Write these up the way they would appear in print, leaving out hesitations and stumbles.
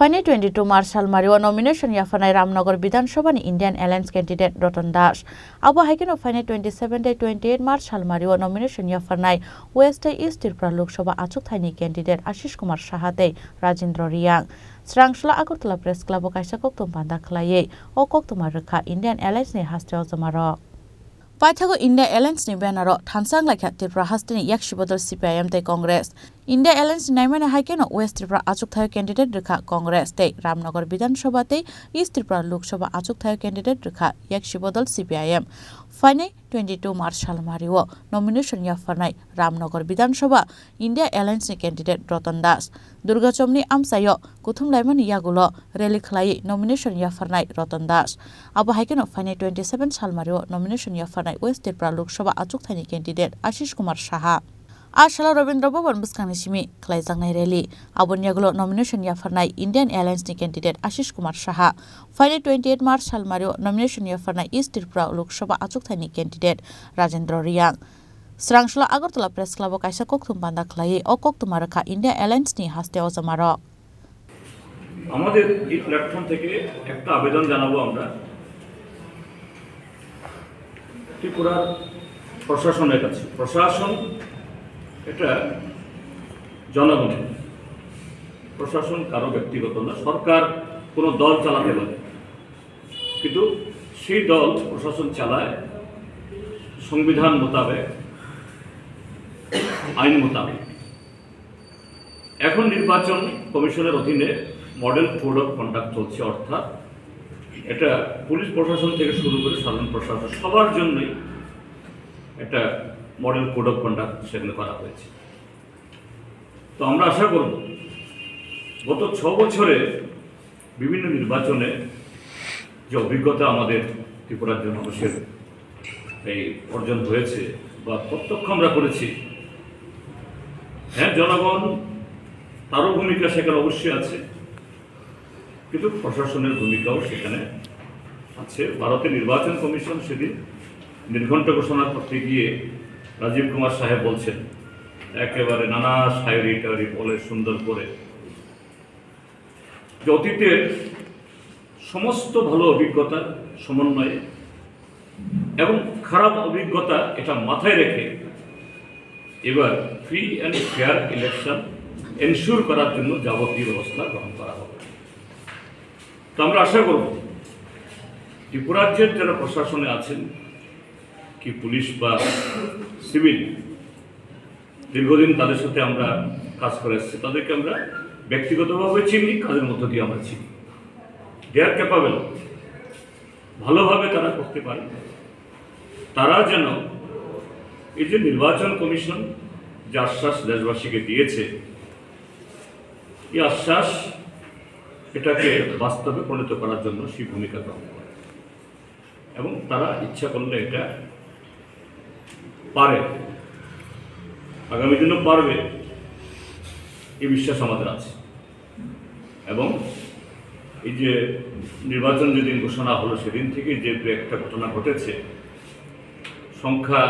फाइने 22 March सालमारिव nomination याफानाय Ramnagar Vidhan Sabha Indian alliance candidate Ratan Das आबो हाइकेनो फाइने 27 मार्च सालमारिव नमिनेशन याफानाय वेस्ट ईस्ट त्रिपुरा लोकसभा आचुकथायनि कैंडिडेट आशीष कुमार साहाते राजेंद्र रियांग स्रांसला आगरतला प्रेस क्लब कायसा कक्तम बान्दा खलायै ओ कक्तमा रोखा इंडियन एलायंस नि हास्टेव जमारो पाइथागो इंडिया एलायंस नि बैनारो थानसांग लाइखा त्रिपुरा हास्टेनि याक्षि बदल सीपीआईएम ते कांग्रेस इंडिया एलायंस नाइमाने हाइकेनो वेस्ट त्रिपुरा आचुकथाय कैंडिडेट रेखा कांग्रेस ते रामनगर विधानसभा ते ईस्ट त्रिपुरा लोकसभा आचुकथाय कैंडिडेट रेखा याक्षि बदल सीपीआईएम फाइने 22 मार्च सालमारिव नमिनेशन याफानाय रामनगर विधानसभा इंडिया एलायंस नि कैंडिडेट रतन दास दुर्गाचमनि आमसायो कुथुमलाइमानि यागुलो रैली खलायै नमिनेशन याफानाय रतन दास आबो हाइकेनो फाइने 27 सालमारिव नमिनेशन याफानाय वेस्ट त्रिपुरा लोकसभा आचुकथायनि कैंडिडेट आशीष कुमार साहा आशाला रवींद्र भवन बुस्कांनि सिमी खलायजांनाय रैली आबोनियागुलो नमिनेशन याफानाय इंडियन एलायंस नि कैंडिडेट आशीष कुमार साहा फाइने 28 मार्च सालमारिव नमिनेशन याफानाय ईस्ट त्रिपुरा लोकसभा आचुकथायनि कैंडिडेट राजेंद्र रियांग स्रांसला आगरतला प्रेस क्लब कायसा कक्तम बान्दा खलायै ओ कक्तमा रोखा इंडिया एलायंस नि हास्टेव जमारो আমাদের এই প্ল্যাটফর্ম থেকে একটা আবেদন জানাবো আমরা ত্রিপুরার প্রশাসনের কাছে প্রশাসন এটা জনগণের প্রশাসন কারো ব্যক্তিগত না সরকার কোনো দল চালাতে পারে কিন্তু সেই দল প্রশাসন চালায় সংবিধান মোতাবেক আইন মোতাবেক এখন নির্বাচন কমিশনের অধীনে মডেল কোড অফ কন্ডাক্ট চলছে অর্থাৎ এটা পুলিশ প্রশাসন থেকে শুরু করে সাধারণ প্রশাসন সবার জন্যই এটা মডেল কোড অফ কন্ডাক্ট সেখানে করা হয়েছে তো আমরা আশা করব গত 6 বছরে বিভিন্ন নির্বাচনে যে অভিজ্ঞতা আমাদের ত্রিপুরার মানুষের এই অর্জন হয়েছে বা প্রত্যক্ষ আমরা করেছি হ্যাঁ জনগণ তারও ভূমিকা সেখানে অবশ্যই আছে কিন্তু প্রশাসনের ভূমিকাও সেখানে আছে ভারতের নির্বাচন কমিশন সেদিন নির্ঘণ্ট ঘোষণা করতে গিয়ে রাজীব কুমার সাহেব বলছেন একেবারে নানা শায়রি টায়রি বলে সুন্দর করে যে অতীতের সমস্ত ভালো অভিজ্ঞতার সমন্বয়ে এবং খারাপ অভিজ্ঞতা এটা মাথায় রেখে এবার free and fair election ensure করার জন্য যাবতীয় ব্যবস্থা গ্রহণ করা হবে তো আমরা আশা করব ত্রিপুরাজ্যের যারা প্রশাসনে আছেন কি পুলিশ বা সিভিল দীর্ঘদিন তাদের সাথে আমরা কাজ করে এসেছি তাদেরকে আমরা ব্যক্তিগতভাবে চিনি কাজের মধ্য দিয়ে আমরা চিনি দে আর ক্যাপাবেল ভালোভাবে তারা করতে পারে তারা যেন এই যে নির্বাচন কমিশন যে আশ্বাস দেশবাসীকে দিয়েছে এই আশ্বাস এটাকে বাস্তবে পরিণত করার জন্য সেই ভূমিকা গ্রহণ করে এবং তারা ইচ্ছা করলে এটা পারে আগামী দিনও পারবে এই বিশ্বাস আমাদের আছে এবং এই যে নির্বাচন যেদিন ঘোষণা হলো সেদিন থেকে যে একটা ঘটনা ঘটেছে সংখ্যা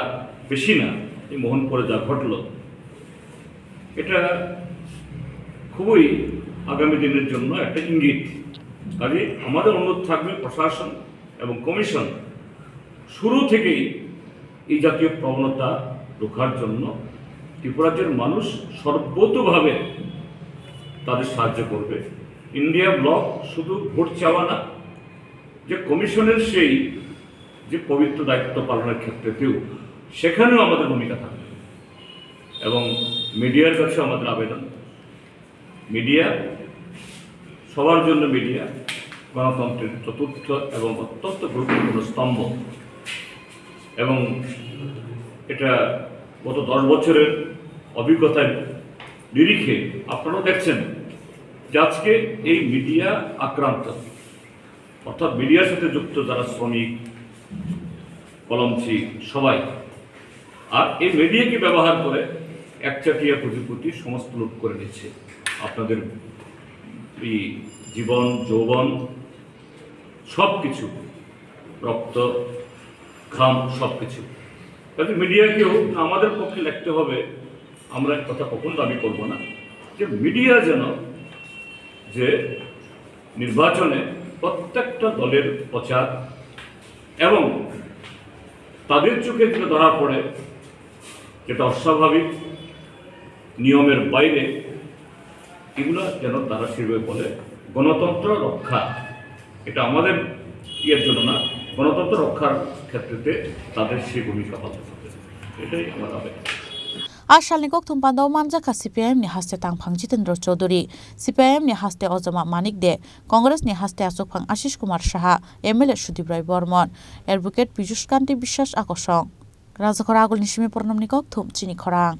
বেশি না এই মোহনপুরে যা ঘটল এটা খুবই আগামী দিনের জন্য একটা ইঙ্গিত কাজে আমাদের অনুরোধ থাকবে প্রশাসন এবং কমিশন শুরু থেকেই এই জাতীয় প্রবণতা রোখার জন্য ত্রিপুরাজ্যের মানুষ সর্বতোভাবে তাদের সাহায্য করবে ইন্ডিয়া ব্লক শুধু ভোট চাওয়া না যে কমিশনের সেই যে পবিত্র দায়িত্ব পালনের ক্ষেত্রেতেও সেখানেও আমাদের ভূমিকা থাকবে এবং মিডিয়ার কাছে আমাদের আবেদন মিডিয়া সবার জন্য মিডিয়া গণতন্ত্রের চতুর্থ এবং অত্যন্ত গুরুত্বপূর্ণ স্তম্ভ এবং এটা গত 10 বছরের অভিজ্ঞতার নিরিখে আপনারাও দেখছেন যে আজকে এই মিডিয়া আক্রান্ত অর্থাৎ মিডিয়ার সাথে যুক্ত যারা শ্রমিক কলমচি সবাই আর এই মিডিয়াকে ব্যবহার করে একচাটিয়া পুঁজিপতি সমস্ত লুট করে নিচ্ছে আপনাদের এই জীবন যৌবন সব কিছু রক্ত ঘাম সব কিছু কাজে মিডিয়াকেও আমাদের পক্ষে লিখতে হবে আমরা কথা কখনো দাবি করব না যে মিডিয়া যেন যে নির্বাচনে প্রত্যেকটা দলের প্রচার এবং তাদের চোখে যেটা ধরা পড়ে যেটা অস্বাভাবিক নিয়মের বাইরে এগুলো যেন তারা সেভাবে বলে গণতন্ত্র রক্ষা, এটা আমাদের ইয়ের জন্য না, গণতন্ত্র রক্ষার ক্ষেত্রে তাদের সেই ভূমিকা পালন করতে, এটাই আমার আবেদন। Asalni kok thumpandau manjaka CPIM ni haste tangphang Jitendra Chaudhary, CPIM ni haste Ojama Manik De, Congress ni haste Asokphang Ashish Kumar Saha, MLA Sudip Rai Bormon, Advocate Piyush Kanti Bishwas Akosong, Rajakora Agul Nishimi Pornamni kok thum chini khorang.